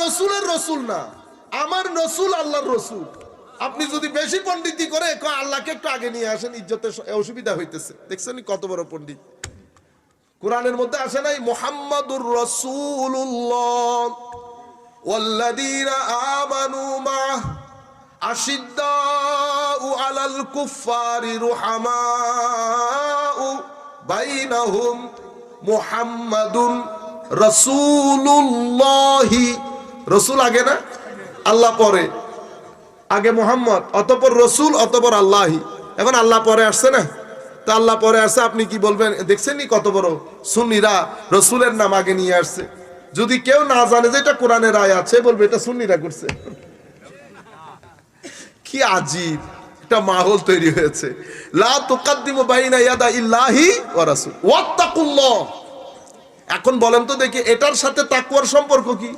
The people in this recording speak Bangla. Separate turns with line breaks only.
রসুলের রসুল না, আমার রসুল আল্লাহর রসুল। আপনি যদি বেশি পণ্ডিতি করে আল্লাহকে একটু আগে নিয়ে আসেন, ইজ্জতের অসুবিধা হইতেছে। দেখছেন কত বড় পণ্ডিত। কোরআনের মধ্যে আসে নাই মুহাম্মাদুর রাসূলুল্লাহ ওয়াল্লাযীনা আমানু মা'আহু আশিদ্দাউ আলাল কুফফারি রুহামাউ বাইনাহুম মুহাম্মাদুন রাসূলুল্লাহ। রসুল আগে না, আল্লাহ পরে। আগে মুহাম্মদ, অতঃপর রসুল, অতঃপর আল্লাহি। এখন আল্লাহ পরে আসছে না, তা আল্লাহ পরে আসছে, আপনি কি বলবেন? দেখছেন কত বড় সুন্নিরা রসুলের নাম আগে নিয়ে আসছে। যদি কেউ না জানে যে এটা কোরআনের আয়াত, সে বলবে এটা সুন্নিরা করছে। কি আজীব একটা মাহৌল তৈরি হয়েছে। লা তুকাদ্দিমু বাইনা ইয়াদা ইল্লাহি ওয়া রাসূল ওয়াত্তাকুল্লাহ। এখন বলেন তো দেখি, এটার সাথে তাকওয়ার সম্পর্ক কি?